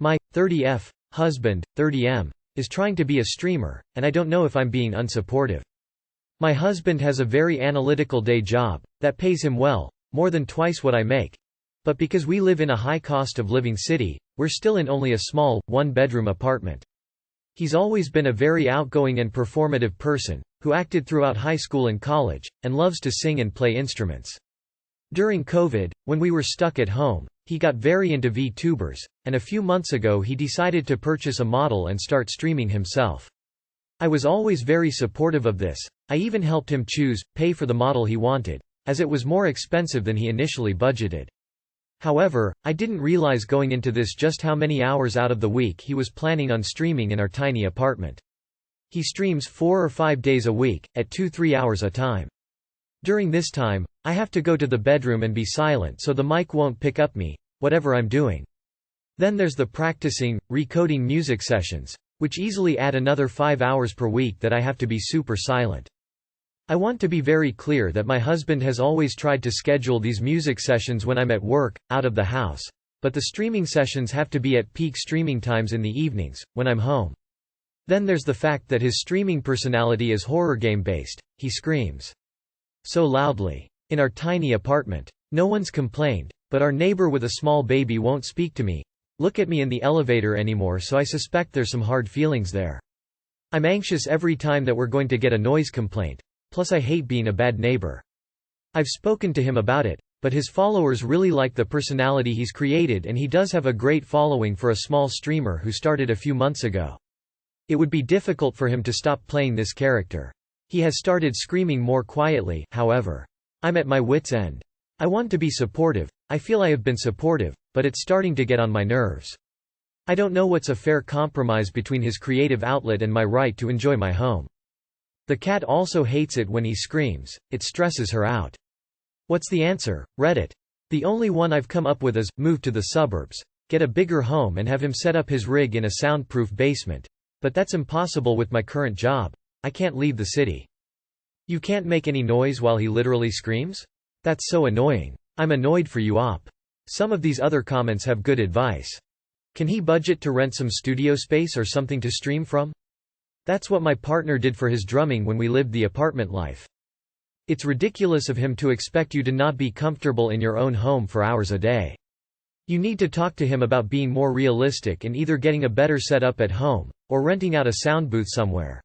My 30F husband, 30M, is trying to be a streamer, and I don't know if I'm being unsupportive. My husband has a very analytical day job that pays him well, more than twice what I make. But because we live in a high cost of living city, we're still in only a small, one-bedroom apartment. He's always been a very outgoing and performative person, who acted throughout high school and college, and loves to sing and play instruments. During COVID, when we were stuck at home, he got very into VTubers, and a few months ago he decided to purchase a model and start streaming himself. I was always very supportive of this. I even helped him pay for the model he wanted, as it was more expensive than he initially budgeted. However, I didn't realize going into this just how many hours out of the week he was planning on streaming in our tiny apartment. He streams 4 or 5 days a week, at 2–3 hours a time. During this time, I have to go to the bedroom and be silent so the mic won't pick up me, whatever I'm doing. Then there's the practicing, recoding music sessions, which easily add another 5 hours per week that I have to be super silent. I want to be very clear that my husband has always tried to schedule these music sessions when I'm at work, out of the house, but the streaming sessions have to be at peak streaming times in the evenings, when I'm home. Then there's the fact that his streaming personality is horror game based. He screams so loudly. In our tiny apartment. No one's complained, but our neighbor with a small baby won't speak to me, look at me in the elevator anymore, so I suspect there's some hard feelings there. I'm anxious every time that we're going to get a noise complaint. Plus I hate being a bad neighbor. I've spoken to him about it, but his followers really like the personality he's created, and he does have a great following for a small streamer who started a few months ago. It would be difficult for him to stop playing this character. He has started screaming more quietly, however. I'm at my wit's end. I want to be supportive. I feel I have been supportive, but it's starting to get on my nerves. I don't know what's a fair compromise between his creative outlet and my right to enjoy my home. The cat also hates it when he screams, it stresses her out. What's the answer? Reddit. The only one I've come up with is, move to the suburbs, get a bigger home and have him set up his rig in a soundproof basement. But that's impossible with my current job. I can't leave the city. You can't make any noise while he literally screams? That's so annoying. I'm annoyed for you op. Some of these other comments have good advice. Can he budget to rent some studio space or something to stream from? That's what my partner did for his drumming when we lived the apartment life. It's ridiculous of him to expect you to not be comfortable in your own home for hours a day. You need to talk to him about being more realistic and either getting a better setup at home, or renting out a sound booth somewhere.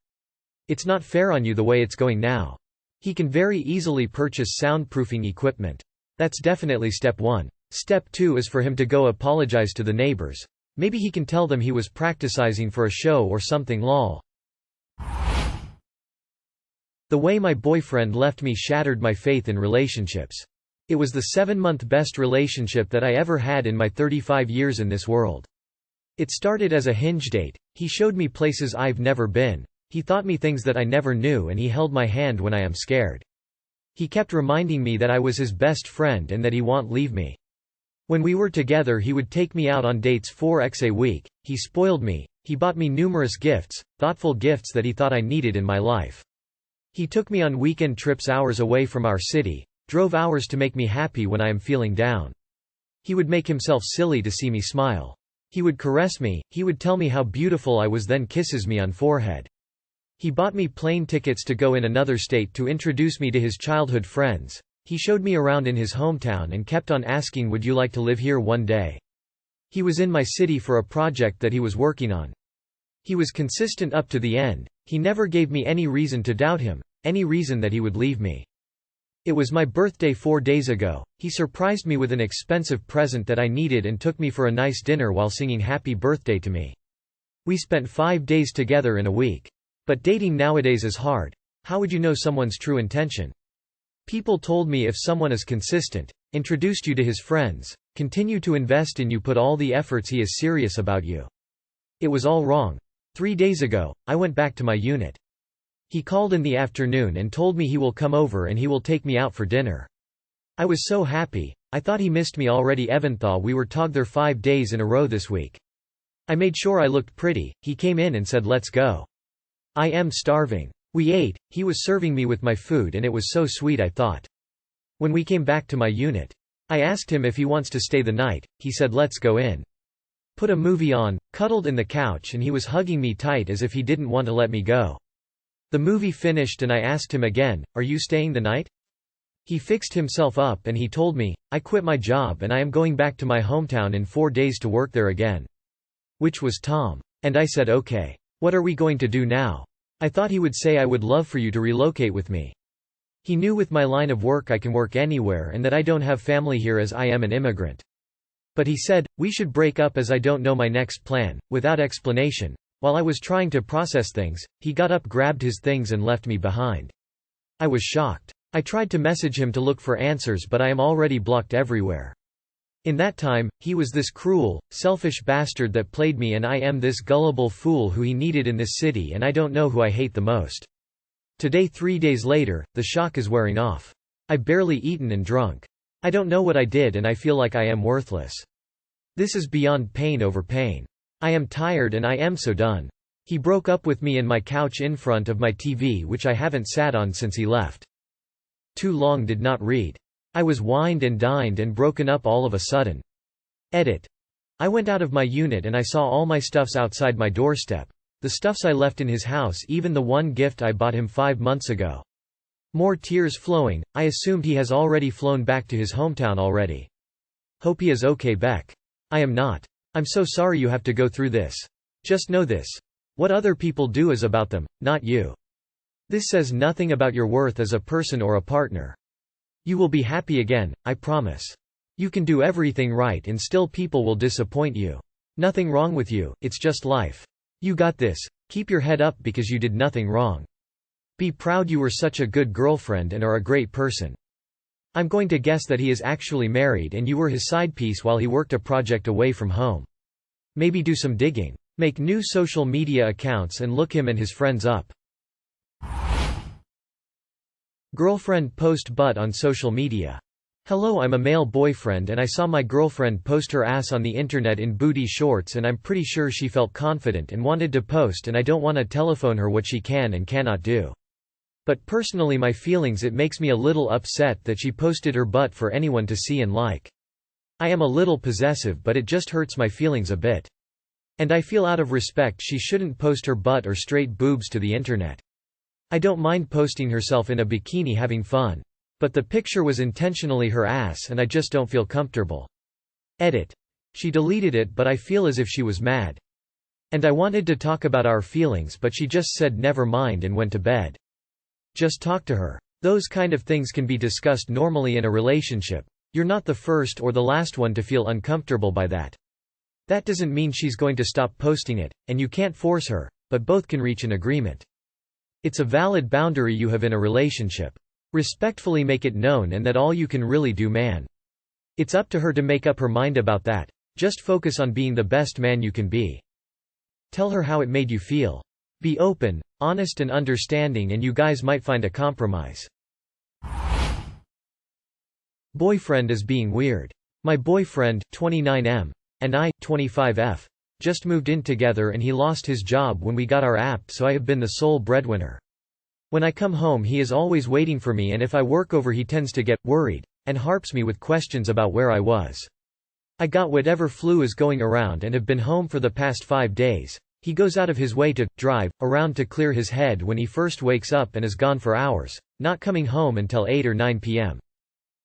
It's not fair on you the way it's going now. He can very easily purchase soundproofing equipment. That's definitely step 1. Step 2 is for him to go apologize to the neighbors. Maybe he can tell them he was practicing for a show or something lol. The way my boyfriend left me shattered my faith in relationships. It was the 7-month best relationship that I ever had in my 35 years in this world. It started as a Hinge date. He showed me places I've never been. He taught me things that I never knew, and he held my hand when I am scared. He kept reminding me that I was his best friend and that he won't leave me. When we were together he would take me out on dates 4x a week, he spoiled me, he bought me numerous gifts, thoughtful gifts that he thought I needed in my life. He took me on weekend trips hours away from our city, drove hours to make me happy when I am feeling down. He would make himself silly to see me smile. He would caress me, he would tell me how beautiful I was, then kisses me on forehead. He bought me plane tickets to go in another state to introduce me to his childhood friends. He showed me around in his hometown and kept on asking, would you like to live here one day? He was in my city for a project that he was working on. He was consistent up to the end. He never gave me any reason to doubt him, any reason that he would leave me. It was my birthday 4 days ago. He surprised me with an expensive present that I needed and took me for a nice dinner while singing happy birthday to me. We spent 5 days together in a week. But dating nowadays is hard. How would you know someone's true intention? People told me if someone is consistent, introduced you to his friends, continue to invest in you, put all the efforts, he is serious about you. It was all wrong. 3 days ago, I went back to my unit. He called in the afternoon and told me he will come over and he will take me out for dinner. I was so happy, I thought he missed me already. Even though we were together 5 days in a row this week. I made sure I looked pretty. He came in and said, let's go. I am starving. We ate, he was serving me with my food and it was so sweet, I thought. When we came back to my unit, I asked him if he wants to stay the night. He said let's go in. Put a movie on, cuddled in the couch, and he was hugging me tight as if he didn't want to let me go. The movie finished and I asked him again, "Are you staying the night?" He fixed himself up and he told me, "I quit my job and I am going back to my hometown in 4 days to work there again." Which was Tom. And I said, "Okay. What are we going to do now?" I thought he would say, "I would love for you to relocate with me." He knew with my line of work I can work anywhere and that I don't have family here as I am an immigrant. But he said, "We should break up as I don't know my next plan," without explanation. While I was trying to process things, he got up, grabbed his things and left me behind. I was shocked. I tried to message him to look for answers, but I am already blocked everywhere. In that time, he was this cruel, selfish bastard that played me and I am this gullible fool who he needed in this city, and I don't know who I hate the most. Today, 3 days later, the shock is wearing off. I've barely eaten and drunk. I don't know what I did and I feel like I am worthless. This is beyond pain over pain. I am tired and I am so done. He broke up with me in my couch in front of my TV, which I haven't sat on since he left. Too long did not read. I was wined and dined and broken up all of a sudden. Edit. I went out of my unit and I saw all my stuffs outside my doorstep. The stuffs I left in his house, even the one gift I bought him 5 months ago. More tears flowing. I assumed he has already flown back to his hometown already. Hope he is okay, Beck. I am not. I'm so sorry you have to go through this. Just know this. What other people do is about them, not you. This says nothing about your worth as a person or a partner. You will be happy again, I promise. You can do everything right and still people will disappoint you. Nothing wrong with you, it's just life. You got this. Keep your head up because you did nothing wrong. Be proud you were such a good girlfriend and are a great person. I'm going to guess that he is actually married and you were his side piece while he worked a project away from home. Maybe do some digging. Make new social media accounts and look him and his friends up. Girlfriend post butt on social media. Hello, I'm a male boyfriend and I saw my girlfriend post her ass on the internet in booty shorts and I'm pretty sure she felt confident and wanted to post, and I don't want to telephone her what she can and cannot do. But personally, my feelings, it makes me a little upset that she posted her butt for anyone to see and like. I am a little possessive, but it just hurts my feelings a bit. And I feel out of respect she shouldn't post her butt or straight boobs to the internet. I don't mind posting herself in a bikini having fun. But the picture was intentionally her ass and I just don't feel comfortable. Edit. She deleted it, but I feel as if she was mad. And I wanted to talk about our feelings, but she just said never mind and went to bed. Just talk to her. Those kind of things can be discussed normally in a relationship. You're not the first or the last one to feel uncomfortable by that. That doesn't mean she's going to stop posting it, and you can't force her, but both can reach an agreement. It's a valid boundary you have in a relationship. Respectfully make it known, and that all you can really do, man. It's up to her to make up her mind about that. Just focus on being the best man you can be. Tell her how it made you feel. Be open, honest and understanding, and you guys might find a compromise. Boyfriend is being weird. My boyfriend, 29M, and I, 25F, just moved in together and he lost his job when we got our app, so I have been the sole breadwinner. When I come home he is always waiting for me, and if I work over he tends to get worried and harps me with questions about where I was. I got whatever flu is going around and have been home for the past 5 days. He goes out of his way to drive around to clear his head when he first wakes up and is gone for hours, not coming home until 8 or 9 p.m.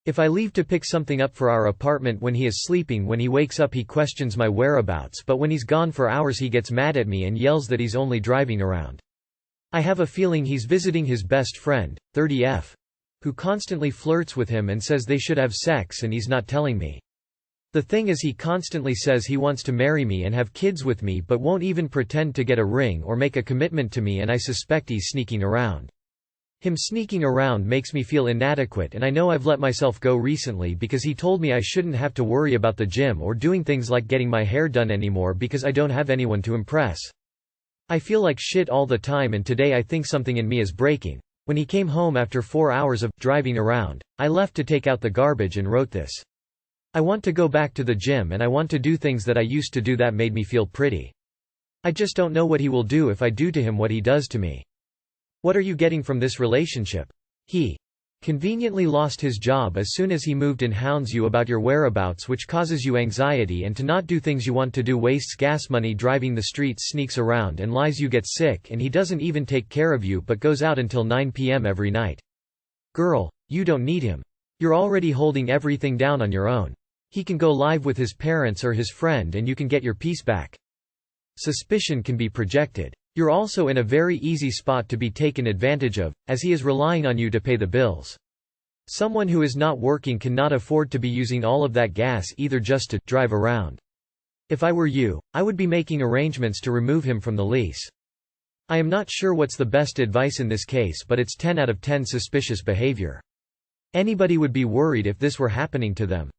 If I leave to pick something up for our apartment when he is sleeping, when he wakes up he questions my whereabouts, but when he's gone for hours he gets mad at me and yells that he's only driving around. I have a feeling he's visiting his best friend, 30F, who constantly flirts with him and says they should have sex, and he's not telling me. The thing is, he constantly says he wants to marry me and have kids with me, but won't even pretend to get a ring or make a commitment to me, and I suspect he's sneaking around. Him sneaking around makes me feel inadequate, and I know I've let myself go recently because he told me I shouldn't have to worry about the gym or doing things like getting my hair done anymore because I don't have anyone to impress. I feel like shit all the time, and today I think something in me is breaking. When he came home after 4 hours of driving around, I left to take out the garbage and wrote this. I want to go back to the gym and I want to do things that I used to do that made me feel pretty. I just don't know what he will do if I do to him what he does to me. What are you getting from this relationship? He Conveniently lost his job as soon as he moved in, hounds you about your whereabouts, which causes you anxiety and to not do things you want to do, wastes gas money driving the streets, sneaks around and lies, you get sick, and he doesn't even take care of you but goes out until 9 p.m. every night. Girl, you don't need him. You're already holding everything down on your own. He can go live with his parents or his friend and you can get your peace back. Suspicion can be projected. You're also in a very easy spot to be taken advantage of, as he is relying on you to pay the bills. Someone who is not working cannot afford to be using all of that gas either just to drive around. If I were you, I would be making arrangements to remove him from the lease. I am not sure what's the best advice in this case, but it's 10 out of 10 suspicious behavior. Anybody would be worried if this were happening to them.